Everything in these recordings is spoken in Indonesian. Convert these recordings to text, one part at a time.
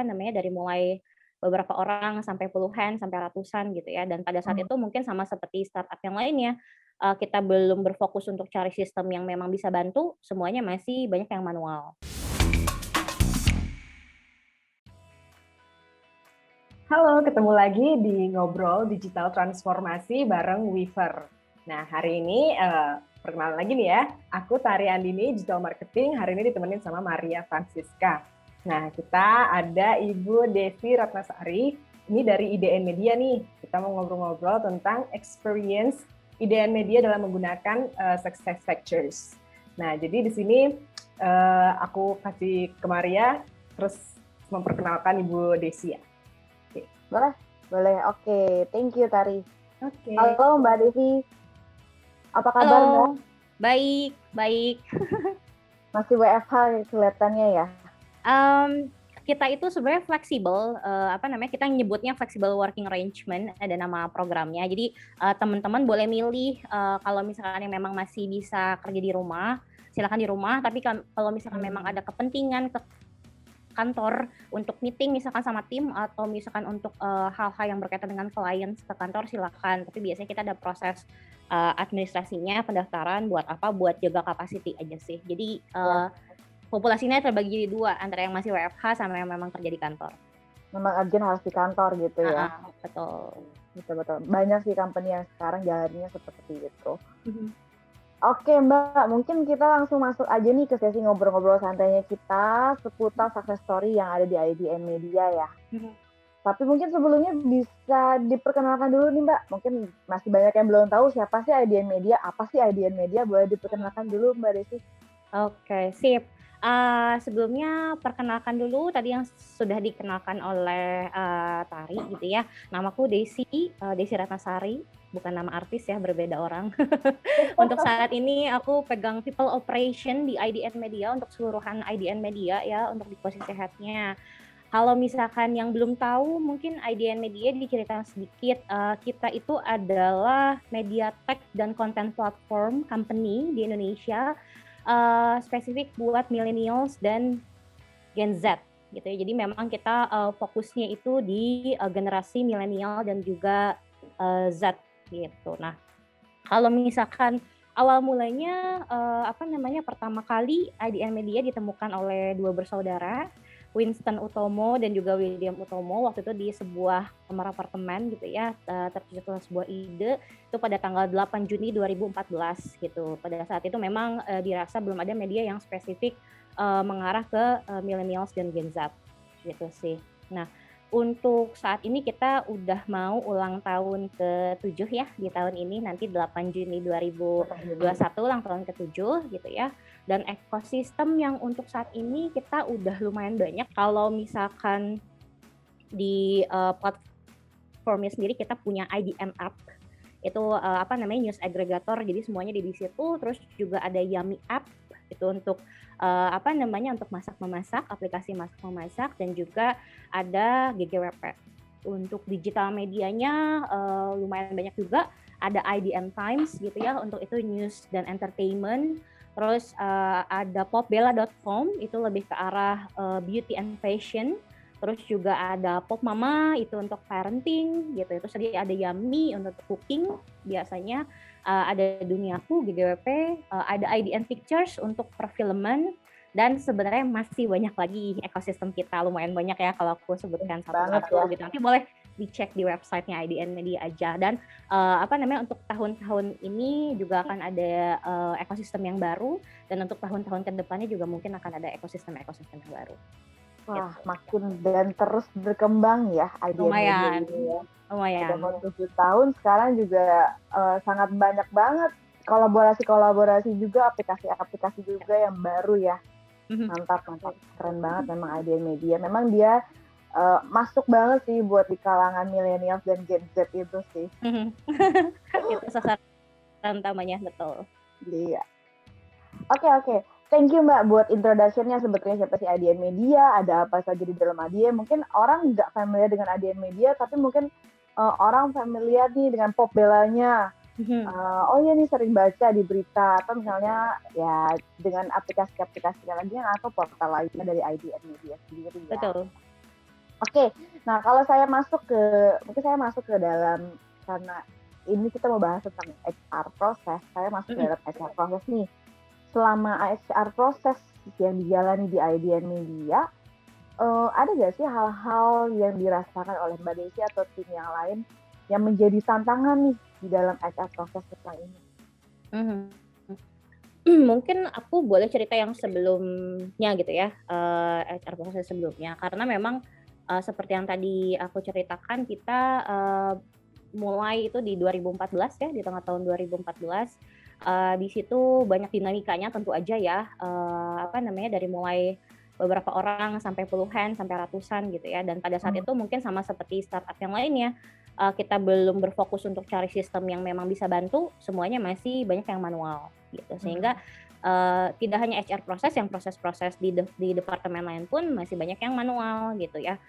dari mulai beberapa orang sampai puluhan, sampai ratusan gitu ya. Dan pada saat Mhm. itu mungkin sama seperti startup yang lainnya, kita belum berfokus untuk cari sistem yang memang bisa bantu, semuanya masih banyak yang manual. Halo, ketemu lagi di Ngobrol Digital Transformasi bareng Weaver. Nah, hari ini perkenalan lagi nih ya. Aku Tari Andini, Digital Marketing. Hari ini ditemenin sama Maria Francisca. Nah, kita ada Ibu Desi Ratnasari. Ini dari IDN Media nih. Kita mau ngobrol-ngobrol tentang experience IDN Media dalam menggunakan success factors. Nah, jadi di sini aku kasih ke Maria, terus memperkenalkan Ibu Desi ya. Boleh? Boleh, oke. Thank you, Tari. Oke. Halo, Mbak Devi. Apa kabar, Mbak? Halo, baik, baik. Masih WFH kelihatannya ya? Kita itu sebenarnya fleksibel, kita nyebutnya flexible working arrangement, ada nama programnya. Jadi, teman-teman boleh milih, kalau misalkan yang memang masih bisa kerja di rumah, silakan di rumah, tapi kalau misalkan memang ada kepentingan ke kantor untuk meeting misalkan sama tim atau misalkan untuk hal-hal yang berkaitan dengan klien ke kantor silakan. Tapi biasanya kita ada proses administrasinya, pendaftaran buat apa? Buat jaga capacity aja sih. Jadi populasinya terbagi jadi dua antara yang masih WFH sama yang memang kerja di kantor. Memang urgent harus di kantor gitu ya? Betul. Betul-betul. Banyak sih company yang sekarang jalannya seperti itu. Oke Mbak, mungkin kita langsung masuk aja nih ke sesi ngobrol-ngobrol santainya kita seputar success story yang ada di IDN Media ya. Tapi mungkin sebelumnya bisa diperkenalkan dulu nih Mbak. Mungkin masih banyak yang belum tahu siapa sih IDN Media, apa sih IDN Media, boleh diperkenalkan dulu Mbak Desi. Oke, sip. Sebelumnya perkenalkan dulu tadi yang sudah dikenalkan oleh Tari gitu ya. Namaku Desi Ratnasari, bukan nama artis ya, berbeda orang. Untuk saat ini aku pegang People Operation di IDN Media untuk seluruhan IDN Media ya, untuk di posisi head-nya. Kalau misalkan yang belum tahu, mungkin IDN Media diceritakan sedikit. Kita itu adalah media tech dan content platform company di Indonesia, spesifik buat millennials dan Gen Z gitu ya. Jadi memang kita fokusnya itu di generasi milenial dan juga Z gitu. Nah, kalau misalkan awal mulanya pertama kali IDN Media ditemukan oleh dua bersaudara, Winston Utomo dan juga William Utomo, waktu itu di sebuah kamar apartemen gitu ya, tercetuslah sebuah ide itu pada tanggal 8 Juni 2014 gitu. Pada saat itu memang dirasa belum ada media yang spesifik mengarah ke millennials dan Gen Z gitu sih. Nah, untuk saat ini kita udah mau ulang tahun ke-7 ya di tahun ini, nanti 8 Juni 2021 ulang tahun ke-7 gitu ya. Dan ekosistem yang untuk saat ini kita udah lumayan banyak. Kalau misalkan di platformnya sendiri kita punya IDN App, itu news aggregator, jadi semuanya di situ. Terus juga ada Yummy App, itu untuk untuk masak-memasak, aplikasi masak-memasak, dan juga ada GGWP. Untuk digital medianya lumayan banyak juga, ada IDN Times gitu ya, untuk itu news dan entertainment. Terus ada popbella.com, itu lebih ke arah beauty and fashion. Terus juga ada Pop Mama, itu untuk parenting gitu. Terus tadi ada Yummy untuk cooking biasanya. Ada Duniaku, GGWP, ada IDN Pictures untuk perfilman, dan sebenarnya masih banyak lagi ekosistem kita, lumayan banyak ya kalau aku sebutkan satu-satu gitu. Nanti boleh dicek di websitenya IDN Media aja. Dan untuk tahun-tahun ini juga akan ada ekosistem yang baru, dan untuk tahun-tahun kedepannya juga mungkin akan ada ekosistem-ekosistem yang baru. Wah, makin dan terus berkembang ya IDN Media ini ya. Lumayan. Udah 7 tahun, sekarang juga sangat banyak banget kolaborasi juga, aplikasi-aplikasi juga yang baru ya. Mantap, keren banget memang IDN Media. Memang dia masuk banget sih buat di kalangan millennials dan Gen Z itu sih. Itu sasaran utamanya, betul. Iya. Oke. Thank you Mbak buat introduction-nya, sebetulnya siapa sih IDN Media, ada apa saja di dalam IDN. Mungkin orang nggak familiar dengan IDN Media, tapi mungkin orang familiar nih dengan Popbella-nya. Oh iya nih sering baca di berita, atau misalnya ya dengan aplikasi-aplikasi lainnya atau portal lainnya dari IDN Media sendiri ya. Betul. Oke, nah kalau mungkin saya masuk ke dalam, karena ini kita mau bahas tentang HR proses, saya masuk ke dalam HR proses nih. Selama HR proses yang dijalani di IDN Media, ada nggak sih hal-hal yang dirasakan oleh Mbak Desi atau tim yang lain yang menjadi tantangan nih di dalam HR proses tentang ini? Mungkin aku boleh cerita yang sebelumnya gitu ya, HR proses sebelumnya, karena memang seperti yang tadi aku ceritakan, kita mulai itu di 2014 ya, di tengah tahun 2014. Di situ banyak dinamikanya tentu aja ya, dari mulai beberapa orang sampai puluhan, sampai ratusan gitu ya. Dan pada saat itu mungkin sama seperti startup yang lainnya, kita belum berfokus untuk cari sistem yang memang bisa bantu, semuanya masih banyak yang manual gitu. Sehingga tidak hanya HR proses, yang proses-proses di departemen lain pun masih banyak yang manual gitu ya.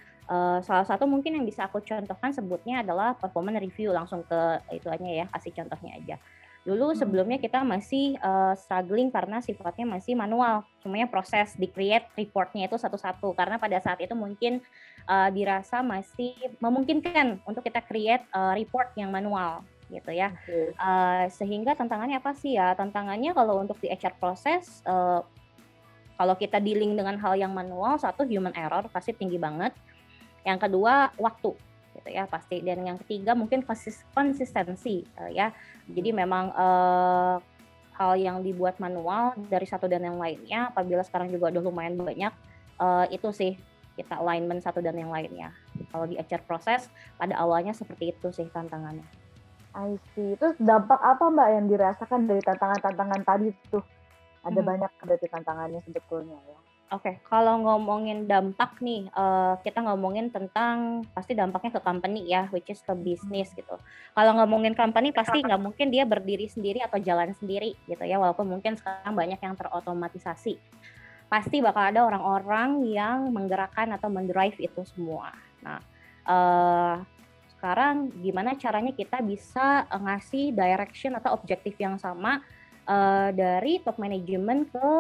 Salah satu mungkin yang bisa aku contohkan sebutnya adalah performance review, langsung ke itu aja ya, kasih contohnya aja. Dulu sebelumnya kita masih struggling karena sifatnya masih manual, semuanya proses di-create reportnya itu satu-satu, karena pada saat itu mungkin dirasa masih memungkinkan untuk kita create report yang manual gitu ya. Sehingga tantangannya apa sih ya? Tantangannya kalau untuk di HR proses, kalau kita dealing dengan hal yang manual, satu human error pasti tinggi banget. Yang kedua waktu gitu ya pasti, dan yang ketiga mungkin konsistensi ya. Jadi memang hal yang dibuat manual dari satu dan yang lainnya, apabila sekarang juga udah lumayan banyak, itu sih kita alignment satu dan yang lainnya. Kalau di HR proses pada awalnya seperti itu sih tantangannya. I see. Terus dampak apa Mbak yang dirasakan dari tantangan-tantangan tadi tuh? Ada banyak berarti tantangannya sebetulnya ya. Oke, kalau ngomongin dampak nih, kita ngomongin tentang pasti dampaknya ke company ya, which is ke bisnis gitu. Kalau ngomongin company pasti nggak mungkin dia berdiri sendiri atau jalan sendiri gitu ya, walaupun mungkin sekarang banyak yang terotomatisasi. Pasti bakal ada orang-orang yang menggerakkan atau mendrive itu semua. Nah, sekarang gimana caranya kita bisa ngasih direction atau objektif yang sama dari top management ke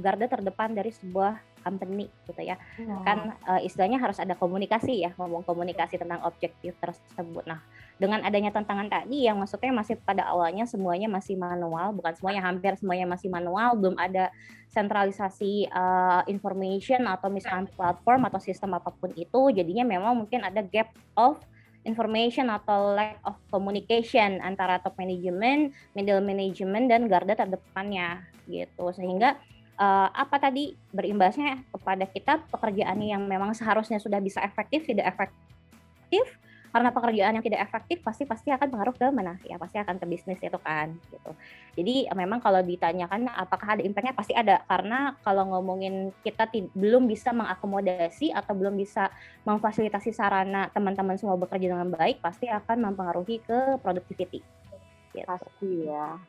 garda terdepan dari sebuah company gitu ya. Kan istilahnya harus ada komunikasi ya, ngomong komunikasi tentang objektif tersebut. Nah, dengan adanya tantangan tadi yang maksudnya masih pada awalnya semuanya masih manual, bukan semuanya, hampir semuanya masih manual, belum ada sentralisasi information atau misalnya platform atau sistem apapun itu, jadinya memang mungkin ada gap of information atau lack of communication antara top management, middle management, dan garda terdepannya gitu. Sehingga apa tadi berimbasnya kepada kita pekerjaannya yang memang seharusnya sudah bisa efektif tidak efektif, karena pekerjaan yang tidak efektif pasti akan pengaruh ke mana ya, pasti akan ke bisnis itu kan gitu. Jadi memang kalau ditanyakan apakah ada impact-nya, pasti ada, karena kalau ngomongin kita belum bisa mengakomodasi atau belum bisa memfasilitasi sarana teman-teman semua bekerja dengan baik, pasti akan mempengaruhi ke productivity gitu. Pasti ya.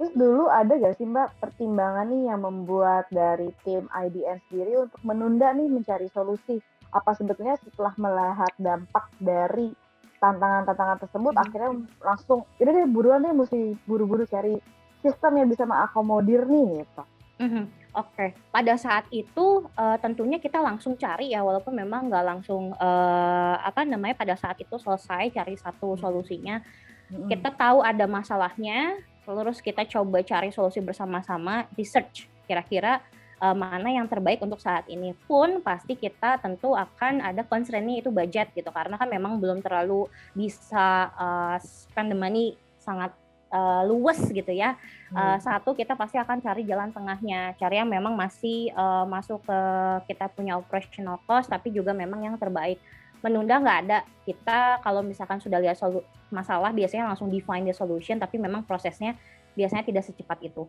Terus dulu ada gak sih Mbak pertimbangan nih yang membuat dari tim IDN sendiri untuk menunda nih mencari solusi? Apa sebetulnya setelah melihat dampak dari tantangan-tantangan tersebut akhirnya langsung ini deh buruan deh mesti buru-buru cari sistem yang bisa mengakomodir nih gitu. Oke, pada saat itu tentunya kita langsung cari ya, walaupun memang nggak langsung pada saat itu selesai cari satu solusinya. Kita tahu ada masalahnya, terus kita coba cari solusi bersama-sama, research kira-kira mana yang terbaik untuk saat ini. Pun pasti kita tentu akan ada constraint-nya itu budget gitu, karena kan memang belum terlalu bisa spend the money sangat luas gitu ya. Satu, kita pasti akan cari jalan tengahnya, cari yang memang masih masuk ke kita punya operational cost, tapi juga memang yang terbaik. Menunda nggak ada, kita kalau misalkan sudah lihat masalah biasanya langsung define the solution, tapi memang prosesnya biasanya tidak secepat itu.